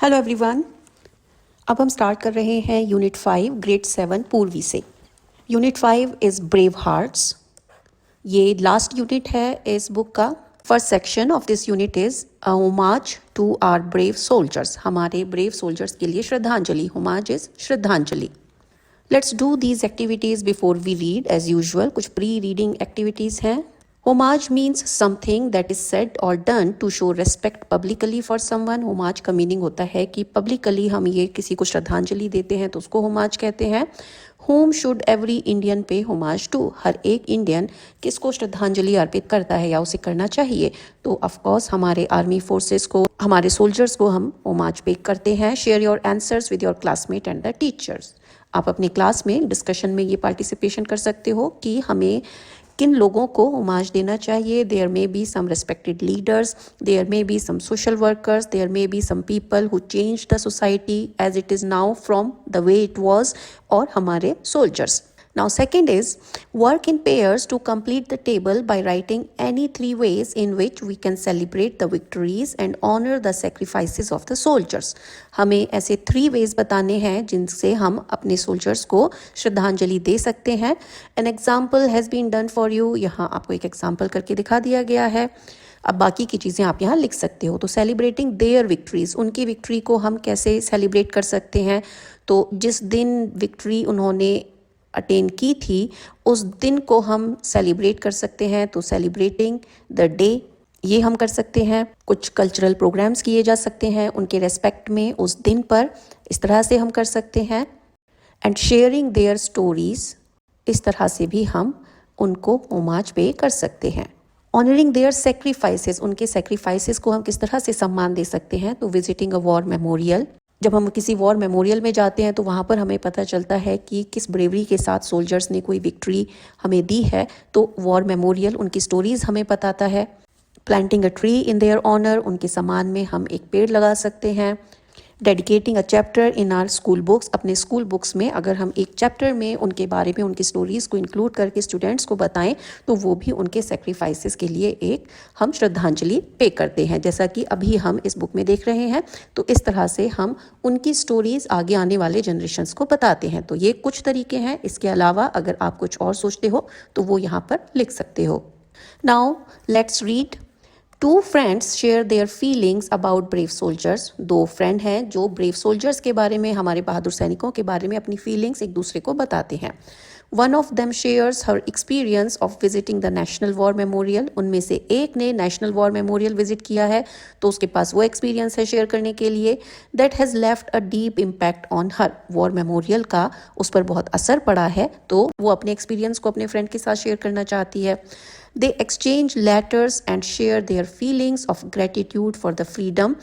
Hello everyone. अब हम start कर रहे हैं यूनिट 5 ग्रेड 7 पूर्वी से। Unit 5 is brave hearts. ये लास्ट यूनिट है इस बुक का। First section of this unit is homage to our brave soldiers. हमारे ब्रेव सोल्जर्स के लिए श्रद्धांजलि। होमाज इज़ श्रद्धांजलि। Let's do these activities before we read as usual. कुछ प्री रीडिंग एक्टिविटीज़ हैं। Homage means something that is said or done to show respect publicly for someone. homage का meaning होता है कि publicly हम ये किसी को श्रद्धांजलि देते हैं तो उसको homage कहते हैं। Whom should every Indian pay homage to? हर एक इंडियन किसको श्रद्धांजलि अर्पित करता है या उसे करना चाहिए? तो ऑफ कोर्स हमारे आर्मी फोर्सेस को, हमारे सोल्जर्स को हम homage पे करते हैं। Share your answers with your classmate and the teachers. आप अपनी क्लास में डिस्कशन में ये पार्टिसिपेशन कर सकते हो कि हमें किन लोगों को होमाज देना चाहिए। There may be some respected leaders, there may be some social workers, there may be some people who change the society as it is now from the way it was, और हमारे soldiers. Now second is work in pairs to complete the table by writing any 3 ways in which we can celebrate the victories and honor the sacrifices of the soldiers. हमें ऐसे 3 ways बताने हैं जिनसे हम अपने soldiers को श्रद्धांजलि दे सकते हैं। An example has been done for you. यहाँ आपको एक example करके दिखा दिया गया है। अब बाकी की चीज़ें आप यहाँ लिख सकते हो। तो सेलिब्रेटिंग देयर विक्ट्रीज, उनकी विक्ट्री को हम कैसे सेलिब्रेट कर सकते हैं? तो जिस दिन विक्ट्री उन्होंने अटेन की थी उस दिन को हम सेलिब्रेट कर सकते हैं। तो सेलिब्रेटिंग द डे ये हम कर सकते हैं। कुछ कल्चरल प्रोग्राम्स किए जा सकते हैं उनके रेस्पेक्ट में उस दिन पर, इस तरह से हम कर सकते हैं। एंड शेयरिंग देयर स्टोरीज, इस तरह से भी हम उनको होमाज पे कर सकते हैं। ऑनरिंग देयर सेक्रीफाइसेस, उनके सेक्रीफाइसेस को हम किस तरह से सम्मान दे सकते हैं? तो विजिटिंग अ वॉर मेमोरियल, जब हम किसी वॉर मेमोरियल में जाते हैं तो वहाँ पर हमें पता चलता है कि किस ब्रेवरी के साथ सोल्जर्स ने कोई विक्ट्री हमें दी है। तो वॉर मेमोरियल उनकी स्टोरीज हमें बताता है। Planting a tree in their honour, उनके सम्मान में हम एक पेड़ लगा सकते हैं। Dedicating a chapter in our school books, अपने स्कूल बुक्स में अगर हम एक चैप्टर में उनके बारे में उनकी स्टोरीज़ को इंक्लूड करके स्टूडेंट्स को बताएं तो वो भी उनके सेक्रीफाइसेस के लिए एक हम श्रद्धांजलि पे करते हैं, जैसा कि अभी हम इस बुक में देख रहे हैं। तो इस तरह से हम उनकी स्टोरीज़ आगे आने वाले जनरेशन्स को बताते हैं। तो ये कुछ तरीके हैं। इसके अलावा अगर आप कुछ और सोचते हो तो वो यहाँ पर लिख सकते हो। Now let's read. 2 friends share their feelings about brave soldiers. 2 friend हैं जो ब्रेव सोल्जर्स के बारे में, हमारे बहादुर सैनिकों के बारे में अपनी फीलिंग्स एक दूसरे को बताते हैं। One of them shares her experience of visiting the National War Memorial. उनमें से एक ने नेशनल वॉर मेमोरियल विजिट किया है तो उसके पास वो एक्सपीरियंस है शेयर करने के लिए। That has left a deep impact on her. War memorial का उस पर बहुत असर पड़ा है तो वो अपने एक्सपीरियंस को अपने फ्रेंड के साथ शेयर करना चाहती है। They exchange letters and share their feelings of gratitude for the freedom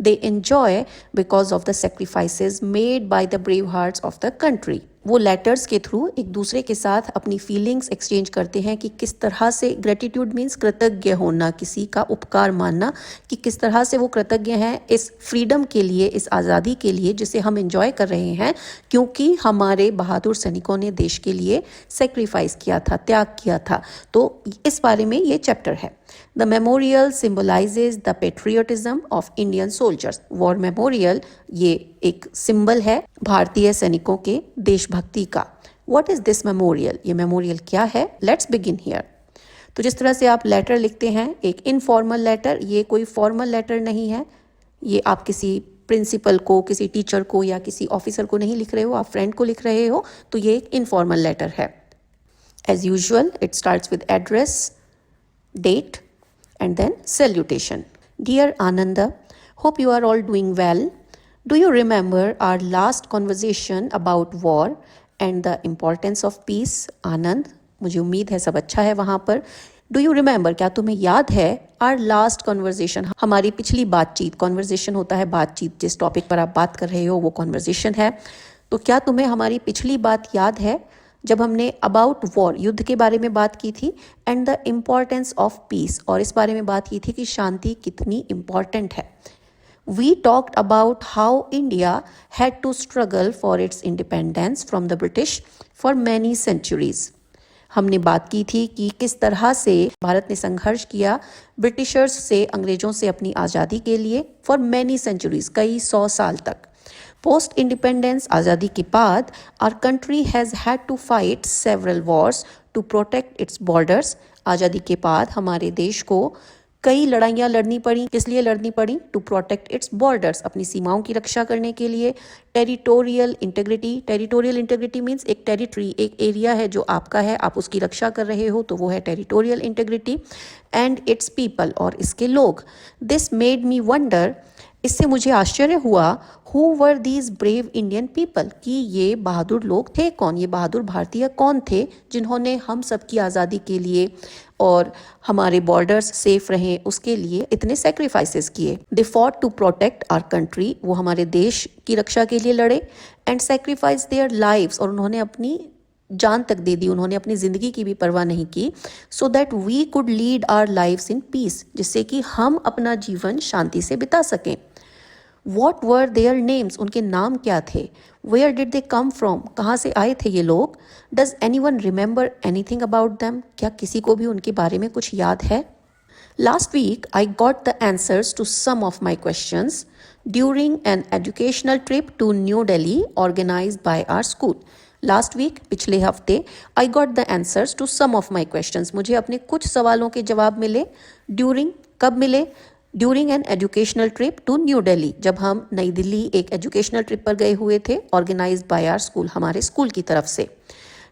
they enjoy because of the sacrifices made by the brave hearts of the country. वो लेटर्स के थ्रू एक दूसरे के साथ अपनी फीलिंग्स एक्सचेंज करते हैं कि किस तरह से, ग्रेटिट्यूड मीन्स कृतज्ञ होना, किसी का उपकार मानना, कि किस तरह से वो कृतज्ञ हैं इस फ्रीडम के लिए, इस आज़ादी के लिए जिसे हम एंजॉय कर रहे हैं, क्योंकि हमारे बहादुर सैनिकों ने देश के लिए सेक्रीफाइस किया था, त्याग किया था। तो इस बारे में ये चैप्टर है। The memorial symbolises the patriotism of Indian soldiers. War memorial ये एक सिंबल है भारतीय सैनिकों के देशभक्ति का। What is this memorial? ये मेमोरियल क्या है? Let's begin here. तो जिस तरह से आप लेटर लिखते हैं, एक इनफॉर्मल लेटर, ये कोई फॉर्मल लेटर नहीं है। ये आप किसी प्रिंसिपल को, किसी टीचर को या किसी ऑफिसर को नहीं लिख रहे हो, आप फ्रेंड को लिख रहे हो, तो ये एक इनफॉर्मल लेटर है। As usual it starts with address, date, and then salutation. Dear Ananda, hope you are all doing well. Do you remember our last conversation about war and the importance of peace? Anand, मुझे उम्मीद है सब अच्छा है वहाँ पर। Do you remember, क्या तुम्हें याद है? आर लास्ट कॉन्वर्जेशन, हमारी पिछली बातचीत। कॉन्वर्जेशन होता है बातचीत, जिस टॉपिक पर आप बात कर रहे हो वो कॉन्वर्जेशन है। तो क्या तुम्हें हमारी पिछली बात याद है जब हमने अबाउट वॉर, युद्ध के बारे में बात की थी, and the importance of peace, और इस बारे में बात की थी कि शांति कितनी इम्पॉर्टेंट है। We talked about how India had to struggle for its independence from the British for many centuries. हमने बात की थी कि किस तरह से भारत ने संघर्ष किया ब्रिटिशर्स से, अंग्रेजों से अपनी आज़ादी के लिए फॉर मैनी सेंचुरीज, कई 100 साल तक। पोस्ट इंडिपेंडेंस, आज़ादी के बाद, our country has had to fight several wars to protect its borders. आज़ादी के बाद हमारे देश को कई लड़ाइयाँ लड़नी पड़ी। किस लिए लड़नी पड़ी? टू प्रोटेक्ट इट्स बॉर्डर्स, अपनी सीमाओं की रक्षा करने के लिए। Territorial integrity, territorial integrity means एक टेरिटरी, एक एरिया है जो आपका है, आप उसकी रक्षा कर रहे हो, तो वो है territorial integrity. And it's people, और इसके लोग। दिस मेड मी वंडर, इससे मुझे आश्चर्य हुआ, who were these brave Indian people, कि ये बहादुर लोग थे कौन, ये बहादुर भारतीय कौन थे जिन्होंने हम सब की आज़ादी के लिए और हमारे बॉर्डर्स सेफ रहें उसके लिए इतने सेक्रीफाइसेस किए। They fought to protect our country, वो हमारे देश की रक्षा के लिए लड़े। एंड सेक्रीफाइस देयर लाइव्स, और उन्होंने अपनी जान तक दे दी, उन्होंने अपनी ज़िंदगी की भी परवाह नहीं की। So that we could lead our lives in peace, जिससे कि हम अपना जीवन शांति से बिता सकें। What were their names? उनके नाम क्या थे? Where did they come from? कहाँ से आए थे ये लोग? Does anyone remember anything about them? क्या किसी को भी उनके बारे में कुछ याद है? Last week, I got the answers to some of my questions during an educational trip to New Delhi organized by our school. Last week, पिछले हफ्ते, I got the answers to some of my questions. मुझे अपने कुछ सवालों के जवाब मिले। During, कब मिले? During an educational trip to new Delhi, जब हम नई दिल्ली एक एजुकेशनल ट्रिप पर गए हुए थे, ऑर्गेनाइज्ड बाय आवर स्कूल, हमारे स्कूल की तरफ से।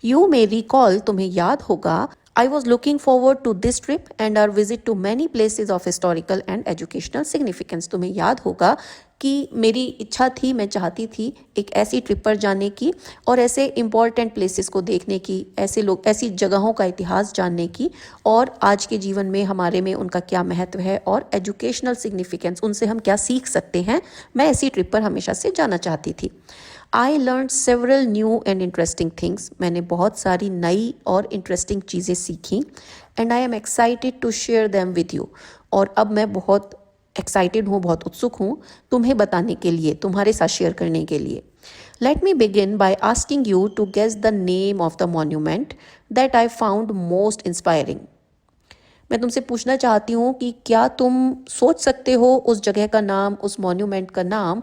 यू मे रिकॉल, तुम्हें याद होगा, I was looking forward to this trip and our visit to many places of historical and educational significance. तुम्हें याद होगा कि मेरी इच्छा थी, मैं चाहती थी एक ऐसी ट्रिप पर जाने की और ऐसे इम्पॉर्टेंट प्लेसेस को देखने की, ऐसे लोग, ऐसी जगहों का इतिहास जानने की और आज के जीवन में हमारे में उनका क्या महत्व है और एजुकेशनल सिग्निफिकेंस, उनसे हम क्या सीख सकते हैं। मैं ऐसी ट्रिप पर हमेशा से जाना चाहती थी। I learned several new and interesting things. मैंने बहुत सारी नई और इंटरेस्टिंग चीज़ें सीखी। And I am excited to share them with you. और अब मैं बहुत एक्साइटेड हूँ, बहुत उत्सुक हूँ तुम्हें बताने के लिए, तुम्हारे साथ शेयर करने के लिए। Let me begin by asking you to guess the name of the monument that I found most inspiring. मैं तुमसे पूछना चाहती हूँ कि क्या तुम सोच सकते हो उस जगह का नाम, उस मॉन्यूमेंट का नाम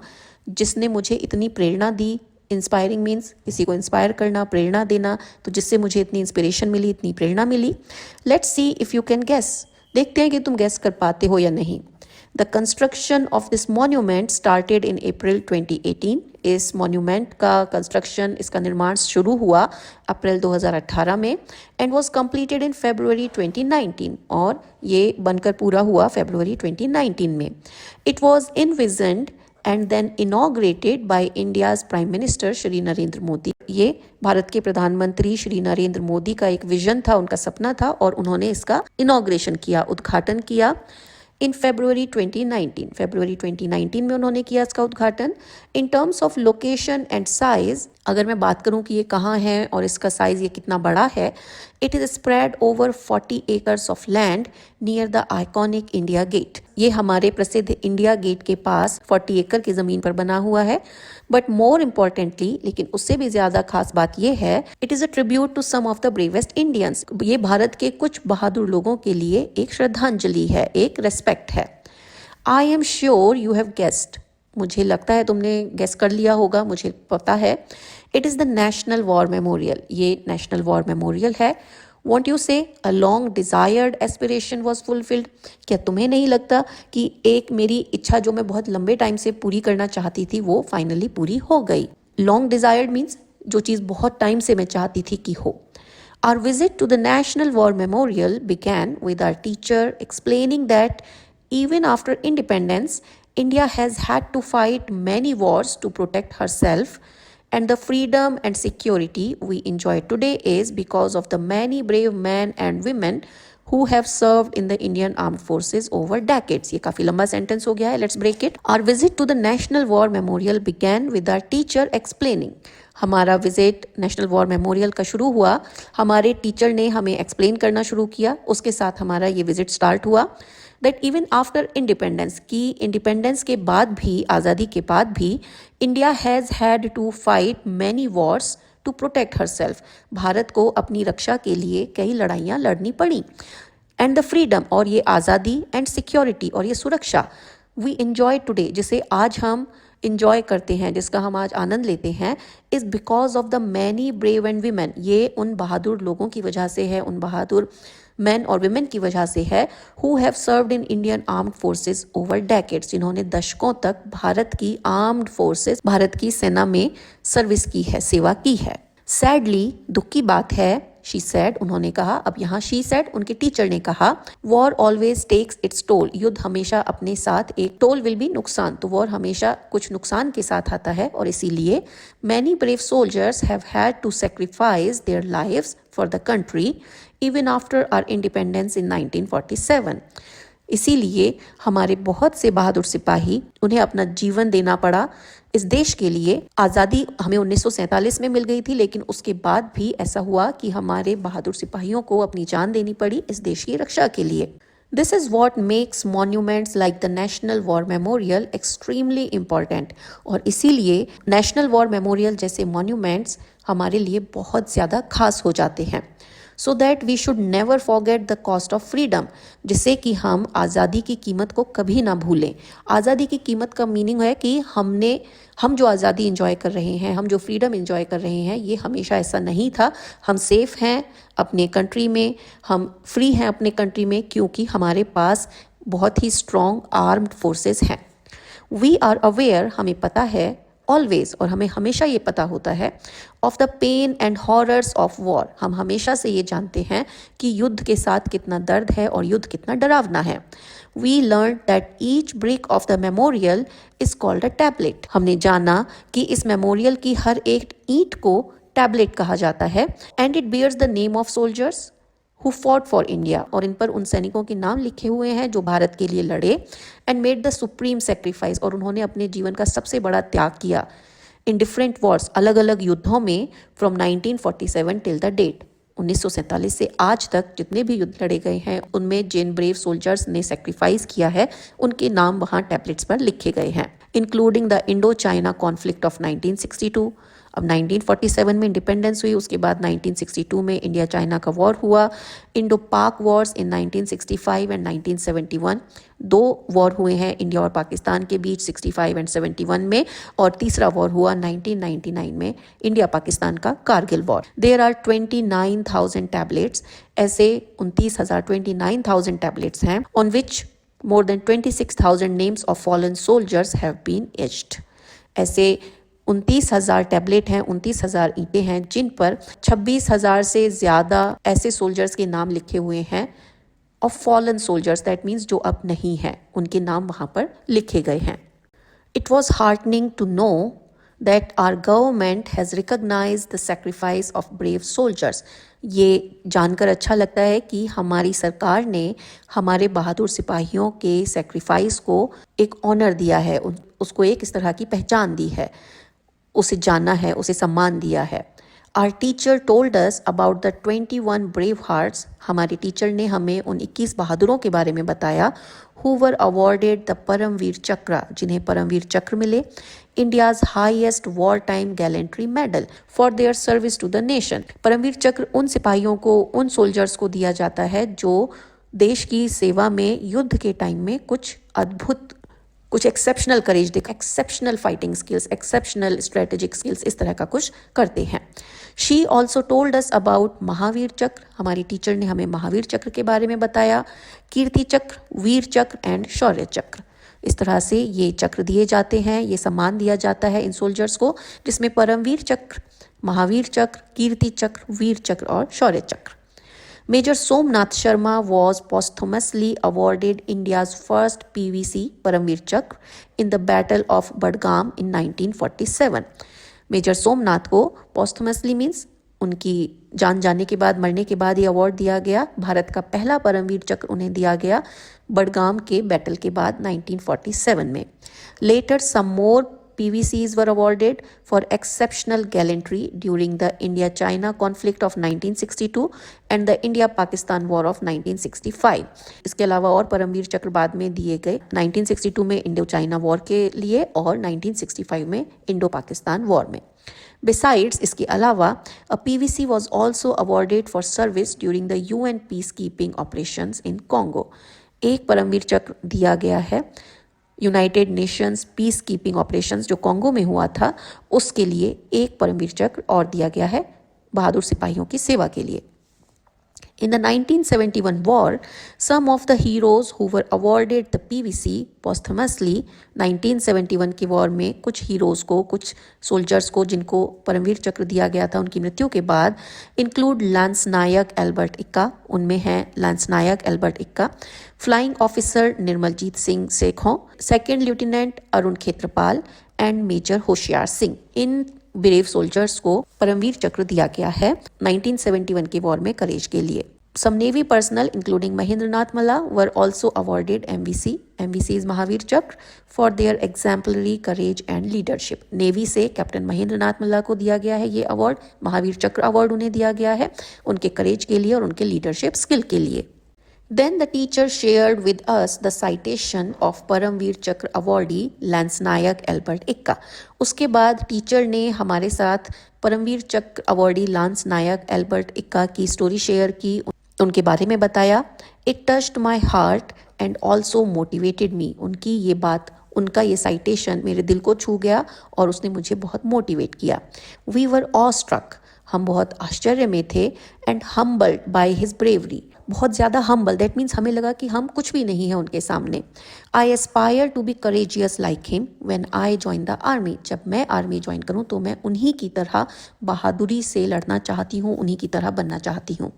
जिसने मुझे इतनी प्रेरणा दी। इंस्पायरिंग मीन्स किसी को इंस्पायर करना, प्रेरणा देना, तो जिससे मुझे इतनी इंस्पिरेशन मिली, इतनी प्रेरणा मिली। Let's see if you can guess, देखते हैं कि तुम गेस कर पाते हो या नहीं। The construction of this monument started in April 2018। इस मॉन्यूमेंट का कंस्ट्रक्शन, इसका निर्माण शुरू हुआ अप्रैल 2018 में and was completed in February 2019, और ये बनकर पूरा हुआ February 2019 में। It was envisioned and then inaugurated by India's prime minister Shri Narendra Modi. ये भारत के प्रधानमंत्री श्री नरेंद्र मोदी का एक विजन था, उनका सपना था और उन्होंने इसका इनॉग्रेशन किया, उद्घाटन किया इन February 2019 में उन्होंने किया इसका उद्घाटन। In terms of location and size, अगर मैं बात करूं कि ये कहाँ है और इसका साइज ये कितना बड़ा है, it is spread over 40 acres of land near the iconic India Gate. ये हमारे प्रसिद्ध इंडिया गेट के पास 40 एकड़ की जमीन पर बना हुआ है। बट मोर इम्पॉर्टेंटली, लेकिन उससे भी ज्यादा खास बात यह है, it is a tribute to some of the bravest Indians. ये भारत के कुछ बहादुर लोगों के लिए एक श्रद्धांजलि है, एक रेस्पेक्ट है। I am sure you have guessed, मुझे लगता है तुमने गेस कर लिया होगा, मुझे पता है। It is the national war memorial, ये नेशनल वॉर मेमोरियल है। वॉन्ट यू से a long desired aspiration was fulfilled, क्या तुम्हें नहीं लगता कि एक मेरी इच्छा जो मैं बहुत लंबे टाइम से पूरी करना चाहती थी वो फाइनली पूरी हो गई। लॉन्ग डिज़ायर्ड मीन्स जो चीज़ बहुत टाइम से मैं चाहती थी कि हो। Our visit to the National War Memorial began with our teacher explaining that even after independence, India has had to fight many wars to protect herself, and the freedom and security we enjoy today is because of the many brave men and women who have served in the Indian Armed Forces over decades. ये काफी लंबा sentence हो गया है, let's break it. Our visit to the National War Memorial began with our teacher explaining. हमारा visit national war memorial का शुरू हुआ, हमारे टीचर ने हमें एक्सप्लेन करना शुरू किया, उसके साथ हमारा ये विजिट स्टार्ट हुआ। दैट इवन आफ्टर इंडिपेंडेंस, की इंडिपेंडेंस के बाद भी, आज़ादी के बाद भी, India has had to fight many wars to protect herself. Bharat को अपनी रक्षा के लिए कई लड़ाइयाँ लड़नी पड़ी। एंड द फ्रीडम, और ये आज़ादी, एंड सिक्योरिटी, और ये सुरक्षा, वी इन्जॉय टुडे, जिसे आज हम इंजॉय करते हैं, जिसका हम आज आनंद लेते हैं, is because of the many brave and women, ये उन बहादुर लोगों की वजह से है, उन बहादुर मैन और विमेन की वजह से है, who have served in Indian armed forces over decades, जिन्होंने दशकों तक भारत की आर्म्ड फोर्सेस, भारत की सेना में सर्विस की है, सेवा की है। सैडली, दुख की बात है, शी सैड, उन्होंने कहा, अब यहाँ शी सैड उनके टीचर ने कहा, war always takes its toll, युद्ध हमेशा अपने साथ एक टोल विल बी नुकसान, तो वॉर हमेशा कुछ नुकसान के साथ आता है, और इसीलिए many brave soldiers have had to sacrifice their lives for the country even after our independence in 1947। इसीलिए हमारे बहुत से बहादुर सिपाही, उन्हें अपना जीवन देना पड़ा इस देश के लिए। आज़ादी हमें 1947 में मिल गई थी, लेकिन उसके बाद भी ऐसा हुआ कि हमारे बहादुर सिपाहियों को अपनी जान देनी पड़ी इस देश की रक्षा के लिए। This is what makes monuments like the national war memorial extremely important, और इसीलिए नेशनल वॉर मेमोरियल जैसे मॉन्यूमेंट्स हमारे लिए बहुत ज़्यादा खास हो जाते हैं। So that we should never forget the cost of freedom, जिससे कि हम आज़ादी की कीमत को कभी ना भूलें। आज़ादी की कीमत का मीनिंग है कि हम जो आज़ादी इंजॉय कर रहे हैं, हम जो फ्रीडम इंजॉय कर रहे हैं, ये हमेशा ऐसा नहीं था। हम सेफ हैं अपने कंट्री में, हम फ्री हैं अपने कंट्री में, क्योंकि हमारे पास बहुत ही स्ट्रॉन्ग आर्म्ड फोर्सेस हैं। वी आर अवेयर, हमें पता है, ऑलवेज, और हमें हमेशा ये पता होता है, of the pain and horrors of war, हम हमेशा से ये जानते हैं कि युद्ध के साथ कितना दर्द है और युद्ध कितना डरावना है। We learn that each brick of the memorial is called a tablet, हमने जाना कि इस मेमोरियल की हर एक ईंट को टैबलेट कहा जाता है। And it bears the name of soldiers who fought for India, और इन पर उन सैनिकों के नाम लिखे हुए हैं जो भारत के लिए लड़े, and made the supreme sacrifice, और उन्होंने अपने जीवन का सबसे बड़ा त्याग किया इन डिफरेंट वॉर्स, अलग अलग युद्धों में, फ्रॉम 1947 टिल द डेट, 1947 से आज तक जितने भी युद्ध लड़े गए हैं, उनमें जिन ब्रेव सोल्जर्स ने सेक्रीफाइस किया है, उनके नाम वहाँ टैबलेट्स पर लिखे गए हैं, including the Indo China conflict of 1962। अब 1947 में इंडिपेंडेंस हुई, उसके बाद 1962 में इंडिया चाइना का वॉर हुआ, इंडो पाक वॉर्स इन 1965 एंड 1971, दो वॉर हुए हैं इंडिया और पाकिस्तान के बीच 65 एंड 71 में, और तीसरा वॉर हुआ 1999 में इंडिया पाकिस्तान का Kargil war. There are 29,000 tablets, ऐसे 29,000 टैबलेट्स हैं, on which more than 26,000 names of fallen soldiers have been etched। ऐसे 29,000 टैबलेट हैं, 29,000 ईंटें हैं, जिन पर 26,000 से ज़्यादा ऐसे सोल्जर्स के नाम लिखे हुए हैं, of fallen soldiers, that means जो अब नहीं हैं, उनके नाम वहाँ पर लिखे गए हैं। It was heartening to know that our government has recognized the sacrifice of brave soldiers। ये जानकर अच्छा लगता है कि हमारी सरकार ने हमारे बहादुर सिपाहियों के सेक्रीफाइस को एक ऑनर दिया है, उसको एक इस तरह की पहचान दी है, उसे जाना है, उसे सम्मान दिया है। Our teacher told us about the 21 brave hearts, हमारे टीचर ने हमें उन 21 बहादुरों के बारे में बताया, who were awarded the Paramvir चक्र, जिन्हें परमवीर चक्र मिले, India's highest wartime gallantry medal for their service to the nation। Paramvir चक्र उन सिपाहियों को, उन सोल्जर्स को दिया जाता है जो देश की सेवा में युद्ध के टाइम में कुछ अद्भुत, कुछ एक्सेप्शनल करेज दिखा, exceptional fighting skills, exceptional strategic skills, इस तरह का कुछ करते हैं। She also told us about Mahavir चक्र, हमारी टीचर ने हमें महावीर चक्र के बारे में बताया, कीर्ति चक्र, वीर चक्र एंड शौर्य चक्र। इस तरह से ये चक्र दिए जाते हैं, ये सम्मान दिया जाता है इन सोल्जर्स को, जिसमें परमवीर चक्र, महावीर चक्र, कीर्ति चक्र, वीर चक्र और शौर्य चक्र। Major Somnath Sharma was posthumously awarded India's first PVC Paramveer Chakra in the Battle of Budgam in 1947। Major Somnath को posthumously means उनकी जान जाने के बाद, मरने के बाद ये अवार्ड दिया गया। भारत का पहला परमवीर चक्र उन्हें दिया गया बडगाम के बैटल के बाद 1947 में। Later some more PVCs were awarded for exceptional gallantry during the India-China conflict of 1962 and the India-Pakistan War of 1965. इसके अलावा और परमवीर चक्र बाद में दिए गए 1962 में इंडो चाइना वॉर के लिए और 1965 में इंडो पाकिस्तान वॉर में. Besides, इसके अलावा a PVC was also awarded for service during the UN peacekeeping operations in Congo. एक परमवीर चक्र दिया गया है United Nations peace keeping operations जो कॉन्गो में हुआ था उसके लिए एक परमवीर चक्र और दिया गया है बहादुर सिपाहियों की सेवा के लिए. In the 1971 war, some of the heroes who were awarded the PVC posthumously 1971 के वॉर में कुछ हीरोज़ को कुछ सोल्जर्स को जिनको परमवीर चक्र दिया गया था उनकी मृत्यु के बाद include lance Naik Albert Ekka, उनमें हैं lance Naik Albert Ekka, flying officer Nirmaljit Singh Sekhon, second lieutenant Arun Khetarpal and major Hoshiar Singh. In brave soldiers को परमवीर चक्र दिया गया है 1971 के वॉर में करेज के लिए. Some Navy personnel, including Mahendranath Malla, were also awarded MVC. MVC is Mahavir चक्र for their exemplary courage and leadership. Navy से कैप्टन महेंद्रनाथ मल्ला को दिया गया है ये अवार्ड, महावीर चक्र अवार्ड उन्हें दिया गया है उनके करेज के लिए और उनके लीडरशिप स्किल के लिए. Then the teacher shared with us the citation of Paramvir चक्र awardee लांस नायक एल्बर्ट इक्का. उसके बाद टीचर ने हमारे साथ परमवीर चक्र अवॉर्डी लांस नायक एल्बर्ट इक्का की स्टोरी शेयर की, उनके बारे में बताया. It touched my heart and also motivated me. उनकी ये बात, उनका ये साइटेशन मेरे दिल को छू गया और उसने मुझे बहुत मोटिवेट किया. वी वर ऑ स्ट्रक, हम बहुत आश्चर्य में थे. And humbled by his bravery, बहुत ज़्यादा हम्बल, दैट मीन्स हमें लगा कि हम कुछ भी नहीं है उनके सामने. I aspire to be courageous like him when I join the army. जब मैं आर्मी ज्वाइन करूँ तो मैं उन्हीं की तरह बहादुरी से लड़ना चाहती हूँ, उन्हीं की तरह बनना चाहती हूँ.